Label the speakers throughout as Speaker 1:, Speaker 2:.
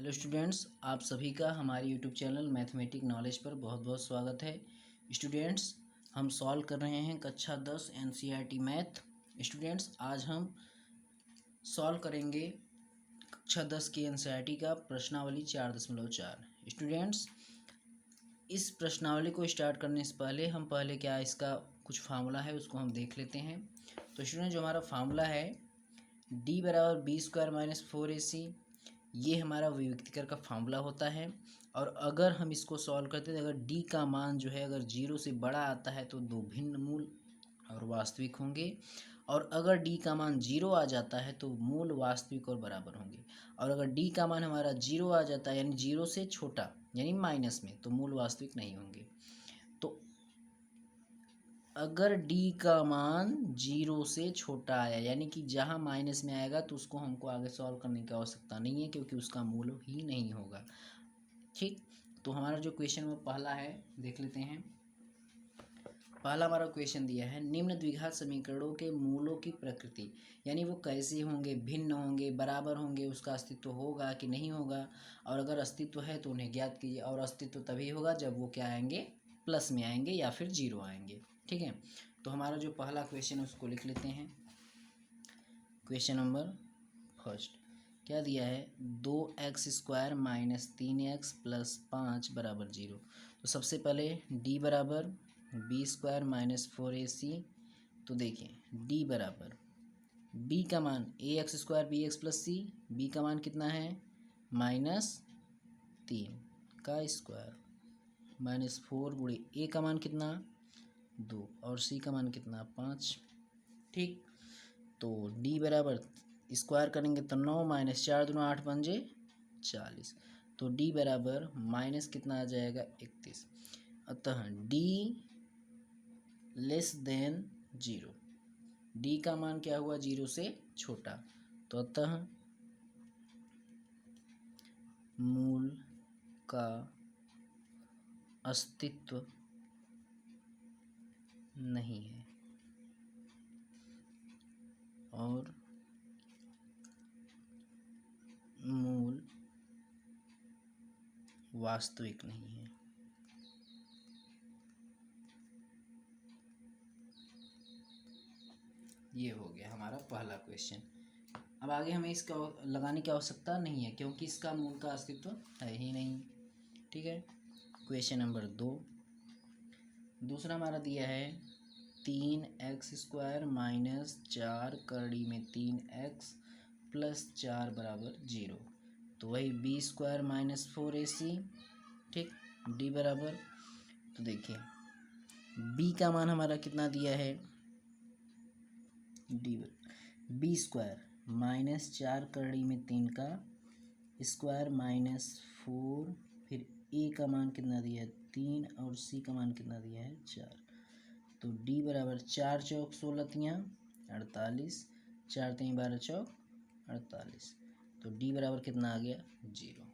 Speaker 1: Hello students, आप सभी का हमारे यूट्यूब चैनल मैथमेटिक नॉलेज पर बहुत बहुत स्वागत है। स्टूडेंट्स, हम सॉल्व कर रहे हैं कक्षा 10 एनसीईआरटी मैथ। स्टूडेंट्स, आज हम सॉल्व करेंगे कक्षा 10 की एनसीईआरटी का प्रश्नावली 4.4। स्टूडेंट्स, इस प्रश्नावली को स्टार्ट करने से पहले हम क्या इसका कुछ फार्मूला है उसको हम देख लेते हैं। तो स्टूडेंट, जो हमारा फार्मूला है डी बराबर बी स्क्वायर माइनस 4ac, ये हमारा विभक्तिकर का फार्मूला होता है। और अगर हम इसको सॉल्व करते हैं, अगर डी का मान जो है अगर 0 से बड़ा आता है तो दो भिन्न मूल और वास्तविक होंगे, और अगर डी का मान 0 आ जाता है तो मूल वास्तविक और बराबर होंगे। और अगर डी का मान हमारा 0 आ जाता है यानी 0 से छोटा यानी माइनस में, तो मूल वास्तविक नहीं होंगे। तो अगर डी का मान 0 से छोटा आया यानी कि जहाँ माइनस में आएगा तो उसको हमको आगे सॉल्व करने की आवश्यकता नहीं है, क्योंकि उसका मूल ही नहीं होगा। ठीक, तो हमारा जो क्वेश्चन वो पहला है, देख लेते हैं। पहला हमारा क्वेश्चन दिया है, निम्न द्विघात समीकरणों के मूलों की प्रकृति, यानी वो कैसे होंगे, भिन्न होंगे, बराबर होंगे, उसका अस्तित्व होगा कि नहीं होगा, और अगर अस्तित्व है तो उन्हें ज्ञात कीजिए। और अस्तित्व तभी होगा जब वो क्या आएंगे, प्लस में आएंगे या फिर 0 आएंगे। ठीक है, तो हमारा जो पहला क्वेश्चन है उसको लिख लेते हैं। क्वेश्चन नंबर फर्स्ट क्या दिया है, 2x² माइनस 3x प्लस 5 बराबर 0। तो सबसे पहले d बराबर बी स्क्वायर माइनस 4ac। तो देखिए d बराबर b का मान ax² bx plus c, b का मान कितना है -3 का स्क्वायर माइनस 4 गुणे a का मान कितना 2 और c का मान कितना 5। ठीक, तो d बराबर स्क्वायर करेंगे तो 9 माइनस 4 दूना 8 पंजे 40। तो d बराबर माइनस कितना आ जाएगा 31। अतः d लेस देन 0, d का मान क्या हुआ 0 से छोटा। तो अतः मूल का अस्तित्व नहीं है और मूल वास्तविक नहीं है। ये हो गया हमारा पहला क्वेश्चन। अब आगे हमें इसका लगाने की आवश्यकता नहीं है, क्योंकि इसका मूल का अस्तित्व है ही नहीं। ठीक है, क्वेश्चन नंबर 2 दूसरा हमारा दिया है 3x² माइनस 4 करड़ी में 3x प्लस 4 बराबर 0। तो वही b² माइनस 4ac। ठीक, d बराबर, तो देखिए b का मान हमारा कितना दिया है, b² माइनस 4 करड़ी में 3 का स्क्वायर माइनस 4, फिर a का मान कितना दिया है 3 और c का मान कितना दिया है 4। तो d बराबर 4 चौक 16 तियाँ 48, 4 3 12 चौक 48। तो d बराबर कितना आ गया 0।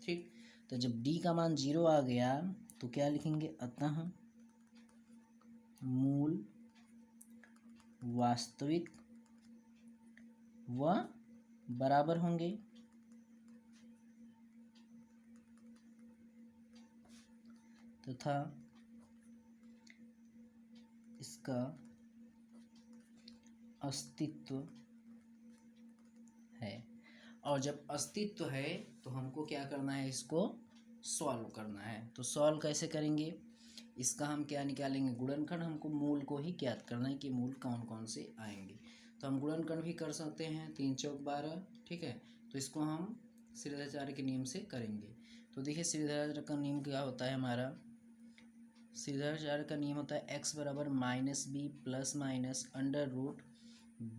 Speaker 1: ठीक, तो जब d का मान 0 आ गया तो क्या लिखेंगे, अतः मूल वास्तविक व बराबर होंगे। तथा इसका अस्तित्व है। और जब अस्तित्व है तो हमको क्या करना है, इसको सॉल्व करना है। तो सॉल्व कैसे करेंगे, इसका हम क्या निकालेंगे, गुणनखंड। हमको मूल को ही ज्ञात करना है कि मूल कौन कौन से आएंगे। तो हम गुणनखंड भी कर सकते हैं, 3 चौक 12। ठीक है, तो इसको हम श्रीधराचार्य के नियम से करेंगे। तो देखिए श्रीधराचार्य का नियम क्या होता है, हमारा श्रीधराचार्य का नियम होता है x बराबर -b plus minus under root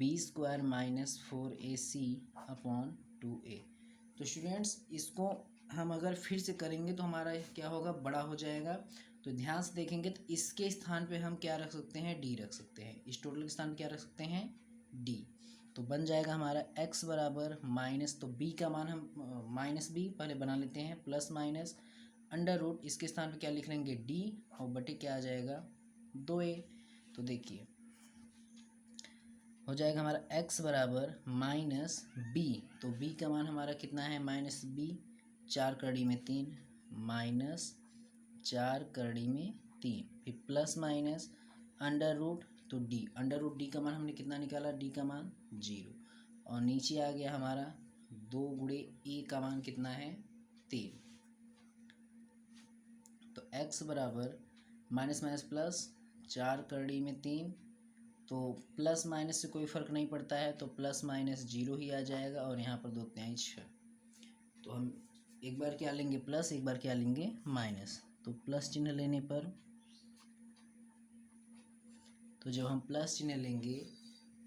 Speaker 1: b² minus 4ac upon 2a। तो स्टूडेंट्स, इसको हम अगर फिर से करेंगे तो हमारा क्या होगा, बड़ा हो जाएगा। तो ध्यान से देखेंगे तो इसके स्थान पे हम क्या रख सकते हैं, d रख सकते हैं। इस टोटल के स्थान पे क्या रख सकते हैं, d। तो बन जाएगा हमारा x बराबर माइनस, तो b का मान हम -b पहले बना लेते हैं, प्लस माइनस अंडर रूट, इसके स्थान पे क्या लिख लेंगे d, और बटे क्या आ जाएगा 2a। तो देखिए हो जाएगा हमारा x बराबर -b। तो b का मान हमारा कितना है -b, 4 करड़ी में 3 माइनस 4 करड़ी में 3, फिर प्लस माइनस अंडर रूट, तो डी, अंडर रूट डी का मान हमने कितना निकाला, डी का मान 0, और नीचे आ गया हमारा 2 गुणे ए का मान कितना है 3। तो x बराबर माइनस माइनस प्लस 4 करड़ी में 3, तो प्लस माइनस से कोई फ़र्क नहीं पड़ता है, तो प्लस माइनस 0 ही आ जाएगा, और यहाँ पर 2 तिहाई 6। तो हम एक बार क्या लेंगे प्लस, एक बार क्या लेंगे माइनस। तो प्लस चिन्ह लेने पर, तो जब हम प्लस चिन्ह लेंगे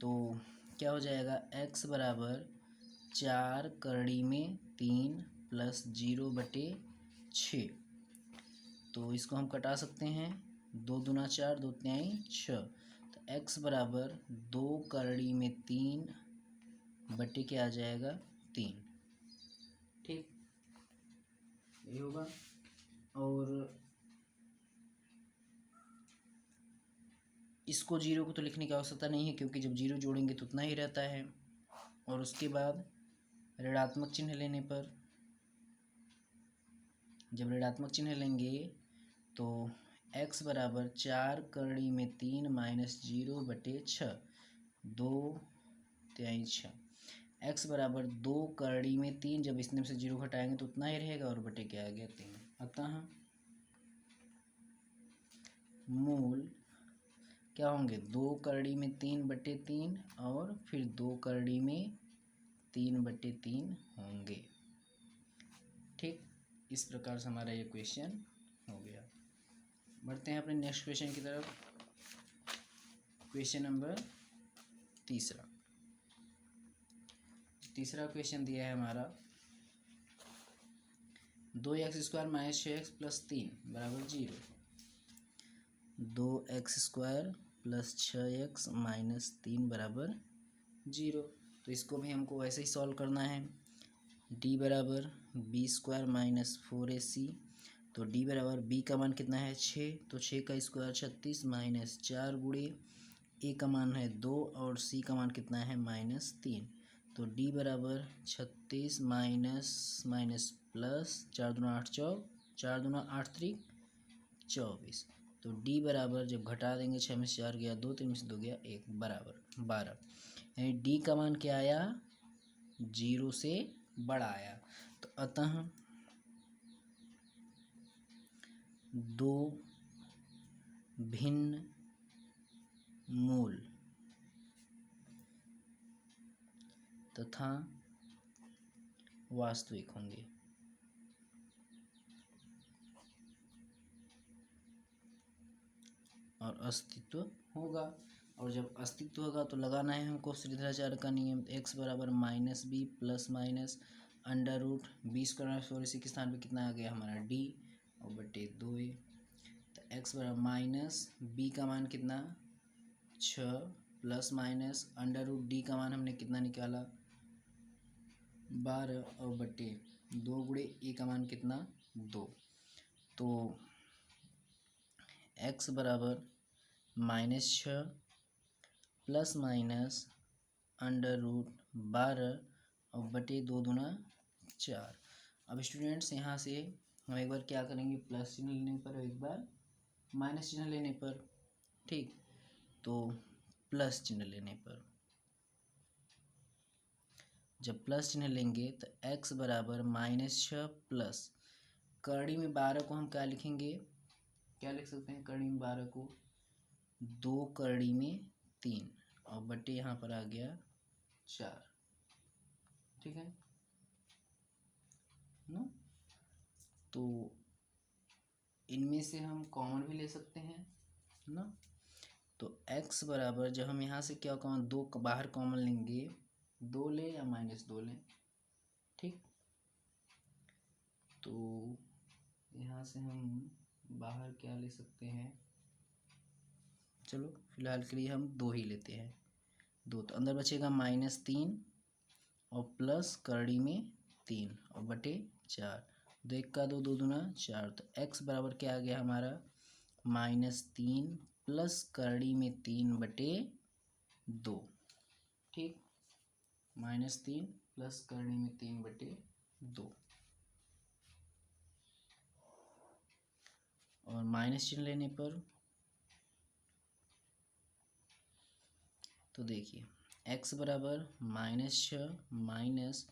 Speaker 1: तो क्या हो जाएगा, x बराबर 4 करड़ी में 3 प्लस 0/6। तो इसको हम कटा सकते हैं, 2 दूना 4, 2 तिहाई 6। तो x बराबर 2 करड़ी में 3 बटे क्या आ जाएगा 3। ठीक, ये होगा। और इसको 0 को तो लिखने की आवश्यकता नहीं है, क्योंकि जब 0 जोड़ेंगे तो उतना ही रहता है। और उसके बाद ऋणात्मक चिन्ह लेने पर, जब ऋणात्मक चिन्ह लेंगे तो x बराबर 4 करड़ी में 3 माइनस 0/6, 2 तिहाई 6। x बराबर 2 करड़ी में 3, जब इसमें से 0 घटाएंगे तो उतना ही रहेगा, और बटे क्या आ गया 3। अतः मूल क्या होंगे, 2 करड़ी में 3/3 और फिर 2 करड़ी में 3/3 होंगे। ठीक, इस प्रकार से हमारा ये क्वेश्चन हो गया। बढ़ते हैं अपने नेक्स्ट क्वेश्चन की तरफ। क्वेश्चन नंबर तीसरा क्वेश्चन दिया है हमारा, 2x² माइनस 6x प्लस 3 बराबर 0। 2x² प्लस 6x माइनस 3 बराबर 0। तो इसको भी हमको वैसे ही सॉल्व करना है। d बराबर b² माइनस 4ac, तो d बराबर b का मान कितना है 6, तो 6 का स्क्वायर 36 माइनस 4 गुणे a का मान है 2 और c का मान कितना है -3। तो d बराबर 36 माइनस माइनस प्लस 4 दूना 8 चौक, 4 दूना 8 त्रिक 24। तो d बराबर जब घटा देंगे 6 में से 4 गया 2, 3 में से 2 गया 1, बराबर 12। यानी d का मान क्या आया, 0 से बड़ा आया। तो अतः 2 भिन्न मूल तथा वास्तविक होंगे। और अस्तित्व होगा, और जब अस्तित्व होगा तो लगाना है हमको श्रीधराचार्य का नियम, x बराबर -b plus minus under root b² और इसी के स्थान पे कितना आ गया हमारा d और बटे 2a। तो x बराबर माइनस b का मान कितना 6 plus minus under root d का मान हमने कितना निकाला 12 और बटे 2 गुणे a का मान कितना 2। तो x बराबर -6 प्लस माइनस अंडर रूट 12 और बटे 2 दूना 4। अब स्टूडेंट्स यहाँ से हम एक बार क्या करेंगे, प्लस चिन्ह लेने पर, एक बार माइनस चिन्ह लेने पर। ठीक, तो प्लस चिन्ह लेने पर, जब प्लस चिन्ह लेंगे तो x बराबर -6 प्लस करड़ी में 12 को हम क्या लिखेंगे, क्या लिख सकते हैं करड़ी में 12 को, 2 करड़ी में 3 और बटे यहाँ पर आ गया 4। ठीक है ना, तो इनमें से हम कॉमन भी ले सकते हैं ना। तो x बराबर जब हम यहाँ से क्या कॉमन, 2 बाहर कॉमन लेंगे, 2 ले या -2 लें। ठीक, तो यहाँ से हम बाहर क्या ले सकते हैं, चलो फिलहाल के लिए हम 2 ही लेते हैं। 2, तो अंदर बचेगा -3 और प्लस करड़ी में 3 और बटे 4, 2 1 का 2, 2 दूना 4। तो x बराबर क्या आ गया हमारा -3 प्लस करड़ी में 3 बटे 2। ठीक, -3 प्लस करड़ी में 3 बटे 2। माइनस चिन्ह लेने पर तो देखिए x बराबर -6 माइनस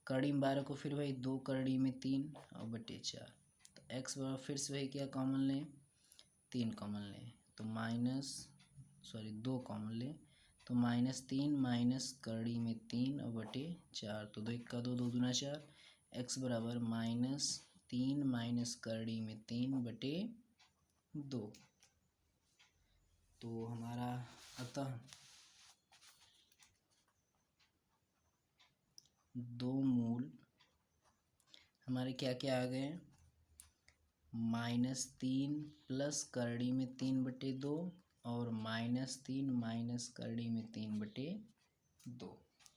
Speaker 1: कड़ी में 12 को फिर वही 2 कड़ी में 3 और बटे 4। तो x बराबर फिर से वही क्या कॉमन लें, 3 कॉमन लें तो दो कॉमन लें तो -3 माइनस कड़ी में 3 और बटे 4। तो 2 1 2 2 दूना 4। x बराबर -3 माइनस कड़ी में 3 बटे 2। तो हमारा अतः 2 मूल हमारे क्या क्या आ गए, -3 प्लस करड़ी में 3 बटे 2 और -3 माइनस करड़ी में 3 बटे 2।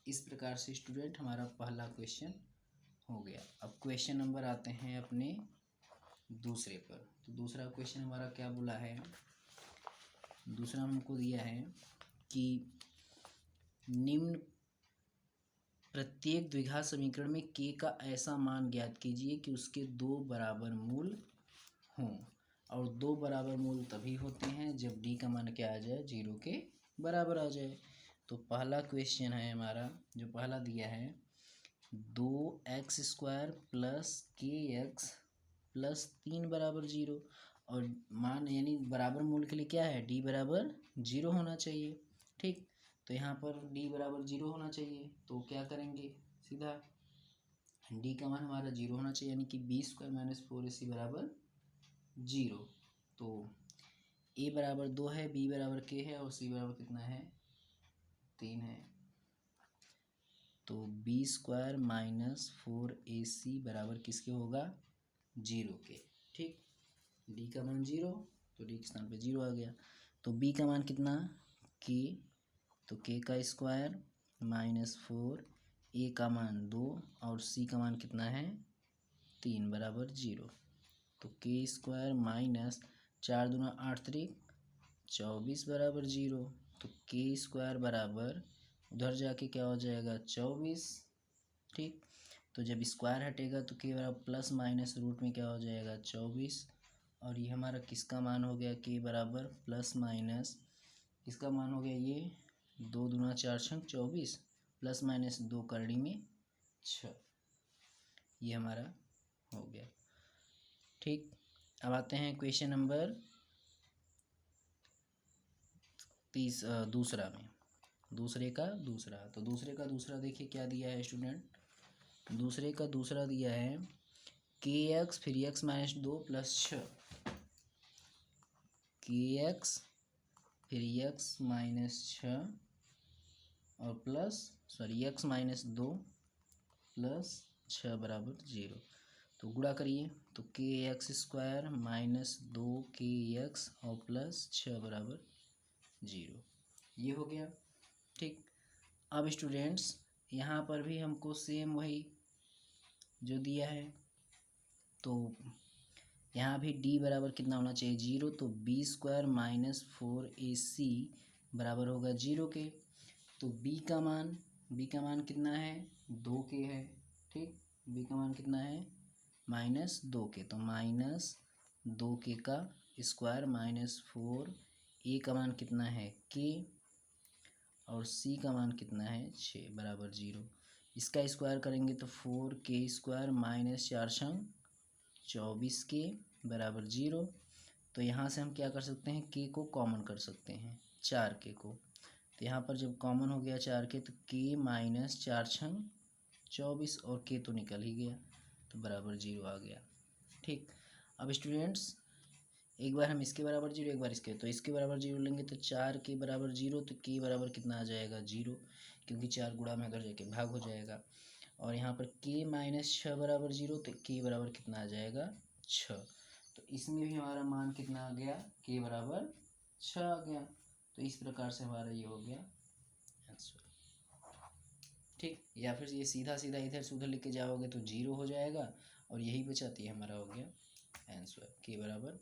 Speaker 1: इस प्रकार से स्टूडेंट हमारा पहला क्वेश्चन हो गया। अब क्वेश्चन नंबर आते हैं अपने दूसरे पर। तो दूसरा क्वेश्चन हमारा क्या बोला है, दूसरा हमको दिया है कि निम्न प्रत्येक द्विघात समीकरण में k का ऐसा मान ज्ञात कीजिए कि उसके 2 बराबर मूल हों। और 2 बराबर मूल तभी होते हैं जब d का मान क्या आ जाए, 0 के बराबर आ जाए। तो पहला क्वेश्चन है हमारा, जो पहला दिया है 2x² प्लस kx प्लस 3 बराबर 0। और मान यानी बराबर मूल के लिए क्या है, d बराबर 0 होना चाहिए। ठीक, तो यहाँ पर d बराबर 0 होना चाहिए। तो क्या करेंगे, सीधा d का मान हमारा 0 होना चाहिए, यानी कि b² माइनस 4ac बराबर 0। तो a बराबर 2 है, b बराबर k है और c बराबर कितना है, 3 है। तो b² माइनस 4ac बराबर किसके होगा, 0 के। ठीक, d का मान 0 तो d के स्थान पे 0 आ गया। तो b का मान कितना, k, तो k का स्क्वायर माइनस 4, a का मान 2 और c का मान कितना है, 3 बराबर 0। तो k² माइनस 4 दूना 8 3 24 बराबर 0। तो k² बराबर उधर जाके क्या हो जाएगा, 24। ठीक, तो जब स्क्वायर हटेगा तो k बराबर प्लस माइनस रूट में क्या हो जाएगा, 24। और ये हमारा किसका मान हो गया, k बराबर प्लस माइनस किसका मान हो गया, ये 2 दूना 4 छंग 24 प्लस माइनस 2 करड़ी में 6, ये हमारा हो गया। ठीक, अब आते हैं क्वेश्चन नंबर दूसरा में, दूसरे का दूसरा देखिए क्या दिया है स्टूडेंट। दूसरे का दूसरा दिया है kx फिर x माइनस 2 प्लस 6, kx फिर x माइनस 6 और प्लस x माइनस 2 प्लस 6 बराबर 0। तो गुणा करिए तो kx² माइनस 2kx और प्लस 6 बराबर 0, ये हो गया। ठीक, अब स्टूडेंट्स यहाँ पर भी हमको सेम वही जो दिया है, तो यहाँ भी d बराबर कितना होना चाहिए, 0। तो b² माइनस 4ac बराबर होगा 0 के। तो b का मान कितना है, 2k है। ठीक, b का मान कितना है, -2 के। तो -2k का स्क्वायर माइनस 4, a का मान कितना है, k और c का मान कितना है, 6 बराबर 0। इसका स्क्वायर करेंगे तो 4k² माइनस 4 छंग 24k बराबर 0। तो यहाँ से हम क्या कर सकते हैं, k को कॉमन कर सकते हैं, 4k को। तो यहाँ पर जब कॉमन हो गया 4k तो k माइनस 4 छंग 24 और k तो निकल ही गया, तो बराबर 0 आ गया। ठीक, अब स्टूडेंट्स एक बार हम इसके बराबर 0, एक बार इसके, तो इसके बराबर 0 लेंगे तो 4k बराबर 0, तो k बराबर कितना आ जाएगा, 0, क्योंकि 4 गुणा में अगर जाके भाग हो जाएगा। और यहाँ पर k माइनस 6 बराबर 0, तो k बराबर कितना आ जाएगा, 6। तो इसमें भी हमारा मान कितना आ गया, k बराबर 6 आ गया। तो इस प्रकार से हमारा ये हो गया आंसर। ठीक, या फिर ये सीधा सीधा इधर से उधर लिख के जाओगे तो 0 हो जाएगा और यही बचाती है, हमारा हो गया आंसर k बराबर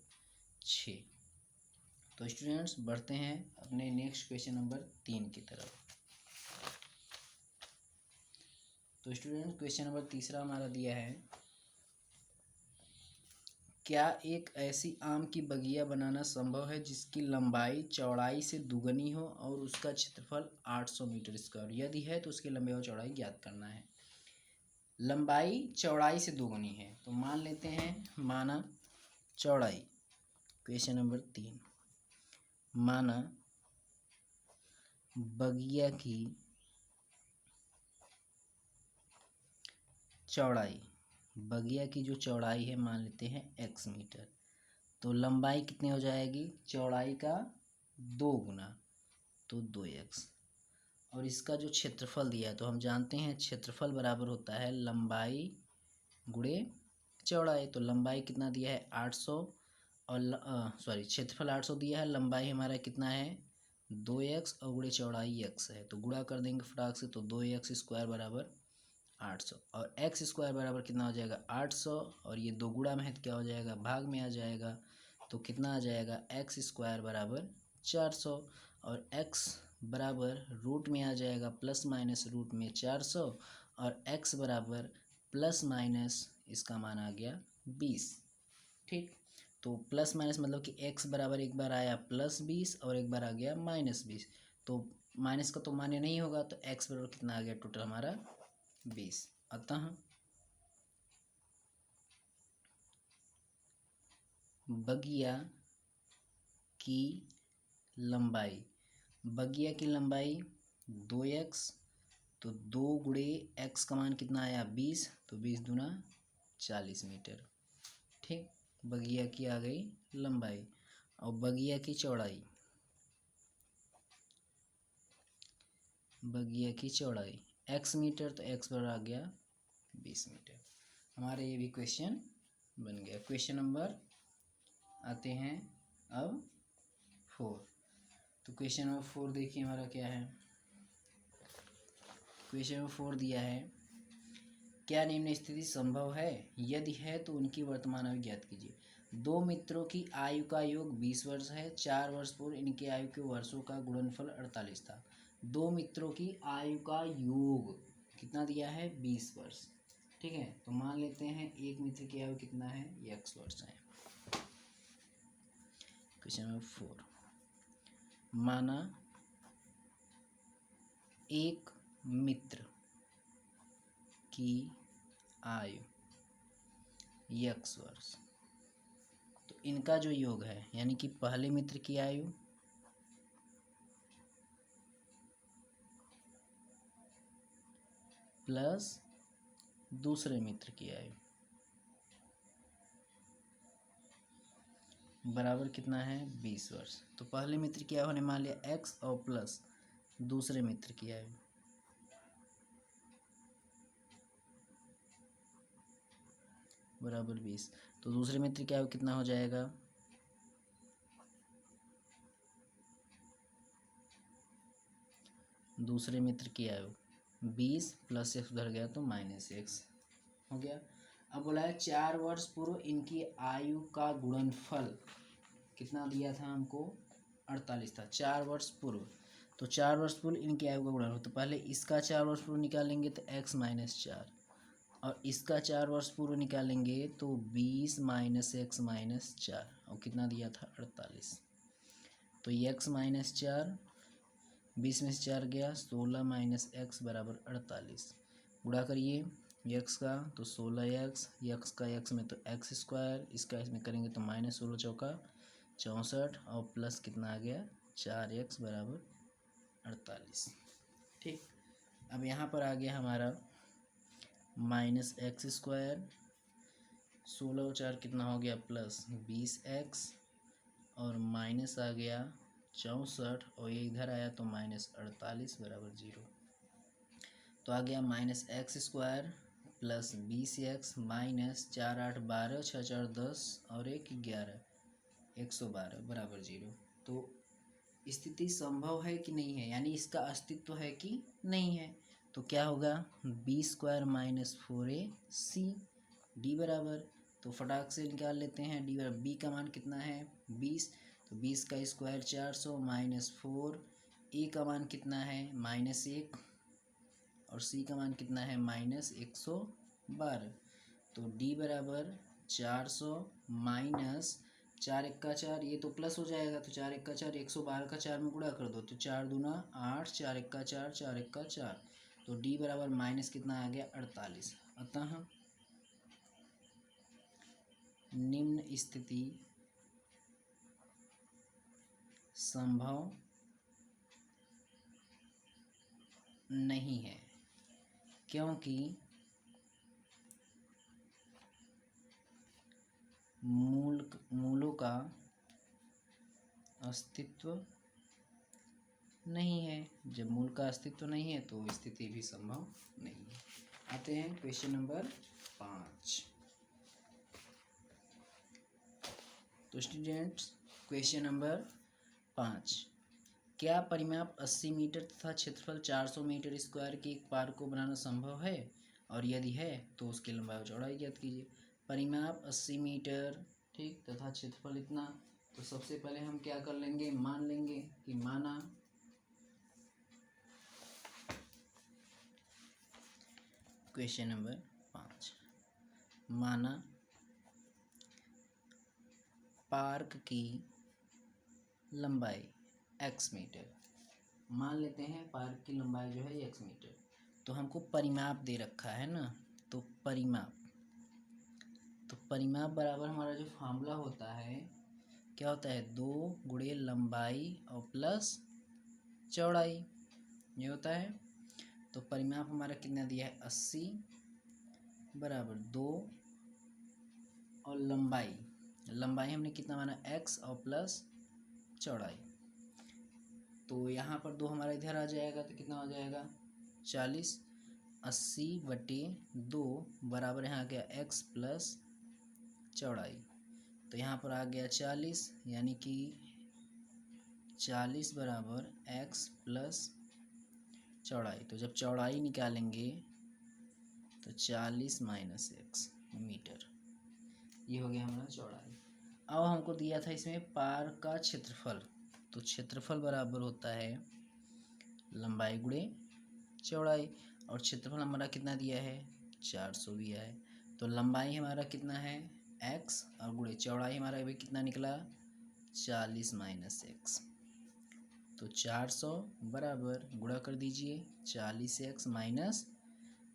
Speaker 1: 6। तो स्टूडेंट्स बढ़ते हैं अपने नेक्स्ट क्वेश्चन नंबर 3 की तरफ। तो स्टूडेंट क्वेश्चन नंबर तीसरा हमारा दिया है क्या एक ऐसी आम की बगिया बनाना संभव है जिसकी लंबाई चौड़ाई से दुगनी हो और उसका क्षेत्रफल 800 मीटर स्क्वायर? यदि है तो उसकी लंबाई और चौड़ाई ज्ञात करना है। लंबाई चौड़ाई से दुगनी है तो मान लेते हैं, माना चौड़ाई, क्वेश्चन नंबर 3, माना बगिया की चौड़ाई, बगिया की जो चौड़ाई है मान लेते हैं x मीटर, तो लंबाई कितनी हो जाएगी? चौड़ाई का 2 गुना, तो 2x। और इसका जो क्षेत्रफल दिया है तो हम जानते हैं क्षेत्रफल बराबर होता है लंबाई गुणे चौड़ाई। तो लंबाई कितना दिया है? 800, और सॉरी क्षेत्रफल 800 दिया है, लंबाई हमारा कितना है? 2x, और गुणे चौड़ाई x है, तो गुणा कर देंगे फटाक से, तो 2x स्क्वायर बराबर 800, और x स्क्वायर बराबर कितना हो जाएगा? 800, और ये 2 गुणा में है तो क्या हो जाएगा? भाग में आ जाएगा, तो कितना आ जाएगा? x स्क्वायर बराबर 400, और x बराबर रूट में आ जाएगा प्लस माइनस रूट में 400, और x बराबर प्लस माइनस इसका मान आ गया 20। ठीक, तो प्लस माइनस मतलब कि x बराबर एक बार आया +20 और एक बार आ गया -20, तो माइनस का तो मान्य नहीं होगा, तो x बराबर कितना आ गया टोटल हमारा? 20। अतः बगिया की लंबाई, बगिया की लंबाई 2x, तो 2 गुणे x का मान कितना आया? 20, तो 20 दूना 40 मीटर। ठीक, बगिया की आ गई लंबाई। और बगिया की चौड़ाई, बगिया की चौड़ाई x मीटर, तो x बराबर आ गया 20 मीटर। हमारे ये भी क्वेश्चन बन गया। क्वेश्चन नंबर आते हैं अब 4। तो क्वेश्चन नंबर 4 देखिए हमारा क्या है। क्वेश्चन नंबर 4 दिया है, क्या निम्न स्थिति संभव है? यदि है तो उनकी वर्तमान आयु ज्ञात कीजिए। 2 मित्रों की आयु का योग 20 वर्ष है। 4 वर्ष पूर्व इनकी आयु के वर्षों का गुणनफल 48 था। 2 मित्रों की आयु का योग कितना दिया है? 20 वर्ष। ठीक है, तो मान लेते हैं एक मित्र की आयु कितना है? x वर्ष है। क्वेश्चन नंबर 4, माना एक मित्र की आयु x वर्ष, तो इनका जो योग है यानी कि पहले मित्र की आयु प्लस दूसरे मित्र की आयु बराबर कितना है? 20 वर्ष। तो पहले मित्र की आयु हमने मान लिया x, और प्लस दूसरे मित्र की आयु बराबर 20, तो दूसरे मित्र की आयु कितना हो जाएगा? दूसरे मित्र की आयु 20 प्लस x उधर गया तो -x हो गया। अब बोला है 4 वर्ष पूर्व इनकी आयु का गुणनफल कितना दिया था हमको? 48 था। 4 वर्ष पूर्व, तो 4 वर्ष पूर्व इनकी आयु का गुणनफल, तो पहले इसका 4 वर्ष पूर्व निकालेंगे तो x - 4, और इसका 4 वर्ष पूर्व निकालेंगे तो 20 - x - 4, और कितना दिया था? 48। तो x - 4, 20 में से 4 गया 16 - x बराबर 48। गुणा करिए x का तो 16x, x का x में तो x स्क्वायर, इसका इसमें करेंगे तो -16 चौका 64, और प्लस कितना आ गया? 4x बराबर 48। ठीक, अब यहाँ पर आ गया हमारा -x स्क्वायर, 16 और 4 कितना हो गया? +20x, और माइनस आ गया 64, और ये इधर आया तो -48 बराबर 0। तो आ गया -x square plus 20x minus 4 8 12 6 4 10 और 1 11 112 बराबर 0। तो स्थिति संभव है कि नहीं है, यानी इसका अस्तित्व है कि नहीं है। तो क्या होगा? b स्क्वायर -4ac d बराबर, तो फटाक से निकाल लेते हैं। d बराबर b का मान कितना है? 20, तो 20 का स्क्वायर 400 -4, a का मान कितना है? -1, और c का मान कितना है? -112, तो d बराबर 400 माइनस 4 × 4, ये तो प्लस हो जाएगा, तो 4 × 4 112 का 4 में गुणा कर दो, तो 4 दूना 8, 4 × 4 4 × 4, तो डी बराबर माइनस कितना आ गया 48। अतः निम्न स्थिति संभव नहीं है, क्योंकि मूलों का अस्तित्व नहीं है। जब मूल का अस्तित्व नहीं है तो स्थिति भी संभव नहीं है। आते हैं क्वेश्चन नंबर 5। तो स्टूडेंट्स, क्वेश्चन नंबर 5, क्या परिमाप 80 मीटर तथा क्षेत्रफल 400 मीटर स्क्वायर के एक पार्क को बनाना संभव है, और यदि है तो उसकी लंबाई और चौड़ाई ज्ञात कीजिए। परिमाप 80 मीटर, ठीक, तथा क्षेत्रफल इतना, तो सबसे पहले हम क्या कर लेंगे, मान लेंगे कि माना क्वेश्चन नंबर 5, माना पार्क की लंबाई x मीटर, मान लेते हैं पार्क की लंबाई जो है x मीटर। तो हमको परिमाप दे रखा है ना, तो परिमाप बराबर हमारा जो फार्मूला होता है क्या होता है, 2 गुणे लंबाई और प्लस चौड़ाई, ये होता है। तो परिमाप हमारा कितना दिया है 80 बराबर 2 और लंबाई हमने कितना माना x और प्लस चौड़ाई, तो यहाँ पर 2 हमारा इधर आ जाएगा, तो कितना हो जाएगा 40, 80/2 बराबर यहाँ आ गया x प्लस चौड़ाई, तो यहाँ पर आ गया 40, यानी कि 40 बराबर x प्लस चौड़ाई। तो जब चौड़ाई निकालेंगे तो 40 माइनस x मीटर, ये हो गया हमारा चौड़ाई। अब हमको दिया था इसमें पार्क का क्षेत्रफल, तो क्षेत्रफल बराबर होता है लंबाई गुणे चौड़ाई, और क्षेत्रफल हमारा कितना दिया है 400 दिया है। तो लंबाई हमारा कितना है x और गुणे चौड़ाई हमारा भी कितना निकला 40 माइनस x, तो 400 बराबर गुणा कर दीजिए 40x माइनस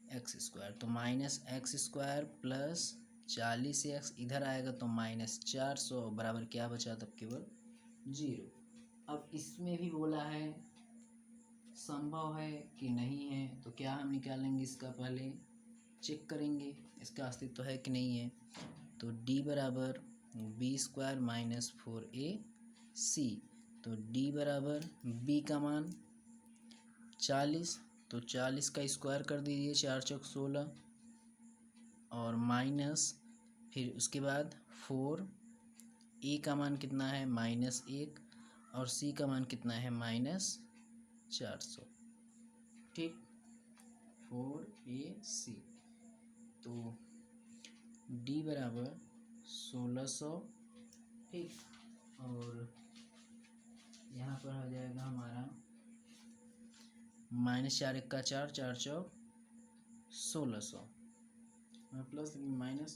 Speaker 1: एक्स स्क्वायर, तो minus x square plus 40x इधर आएगा तो माइनस 400 बराबर क्या बचा तब केवल 0। अब इसमें भी बोला है संभव है कि नहीं है, तो क्या हम निकालेंगे, इसका पहले चेक करेंगे इसका अस्तित्व है कि नहीं है। तो d बराबर b² माइनस 4ac, तो d बराबर b का मान 40, तो 40 का स्क्वायर कर दीजिए 4 × 16, और माइनस फिर उसके बाद 4, a का मान कितना है -1, और c का मान कितना है -400, ठीक, 4ac, तो d बराबर 1600, ठीक, और यहाँ पर आ जाएगा हमारा -4 × 4 4 × 1600 प्लस माइनस,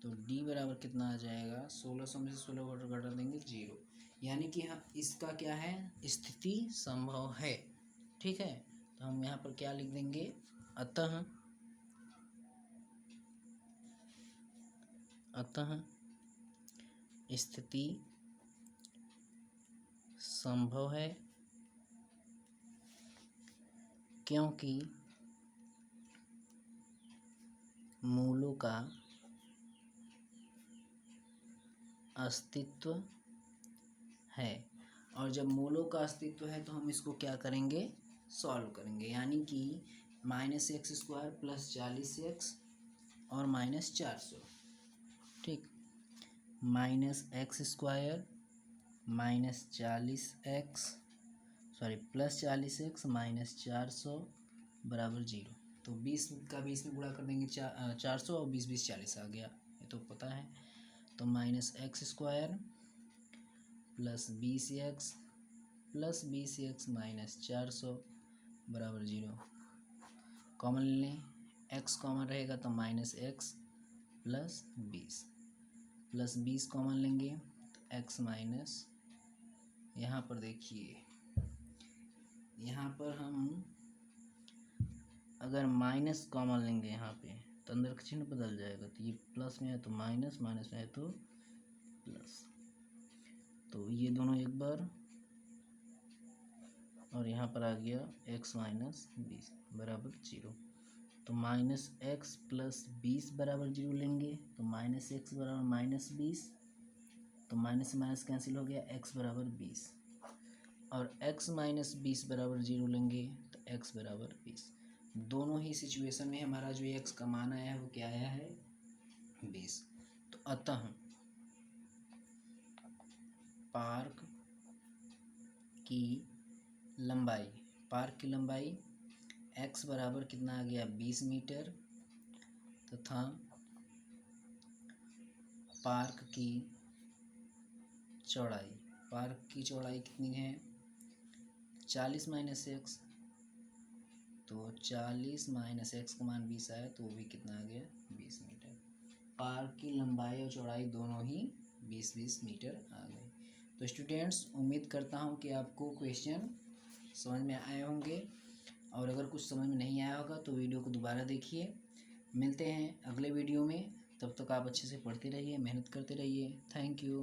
Speaker 1: तो d बराबर कितना आ जाएगा 1600 में से 16 घटा देंगे 0, यानी कि हाँ इसका क्या है स्थिति संभव है, ठीक है। तो हम यहाँ पर क्या लिख देंगे, अतः स्थिति संभव है, क्योंकि मूलों का अस्तित्व है, और जब मूलों का अस्तित्व है तो हम इसको क्या करेंगे सॉल्व करेंगे, यानी कि -x² प्लस 40x और -400, ठीक, -x² प्लस 40x -400 बराबर 0, तो 20 का 20 में गुणा कर देंगे 400 और 20 20 40 आ गया, ये तो पता है। तो -x² plus 20x plus 20x -400 बराबर 0, कॉमन ले लें, x कॉमन रहेगा तो -x प्लस 20, प्लस 20 कॉमन लेंगे तो एक्स माइनस, यहाँ पर देखिए यहाँ पर हम अगर माइनस कॉमन लेंगे यहाँ पे तो अंदर का चिन्ह बदल जाएगा, तो ये प्लस में है तो माइनस, माइनस में है तो प्लस, तो ये दोनों एक बार और यहाँ पर आ गया x माइनस 20 बराबर 0। तो माइनस एक्स प्लस 20 बराबर 0 लेंगे तो माइनस एक्स बराबर माइनस 20, तो माइनस से माइनस कैंसिल हो गया, x बराबर 20 और x माइनस 20 बराबर 0 लेंगे तो x बराबर 20। दोनों ही सिचुएशन में हमारा जो x का मान आया है वो क्या आया है, 20। तो अतः पार्क की लंबाई, पार्क की लंबाई x बराबर कितना आ गया 20 मीटर तथा पार्क की चौड़ाई, पार्क की चौड़ाई कितनी है 40 माइनस एक्स, तो 40 माइनस एक्स का मान 20 आया तो वो भी कितना आ गया 20 मीटर। पार्क की लंबाई और चौड़ाई दोनों ही 20-20 मीटर आ गए। तो स्टूडेंट्स उम्मीद करता हूँ कि आपको क्वेश्चन समझ में आए होंगे, और अगर कुछ समझ में नहीं आया होगा तो वीडियो को दोबारा देखिए। मिलते हैं अगले वीडियो में, तब तक आप अच्छे से पढ़ते रहिए, मेहनत करते रहिए। Thank you.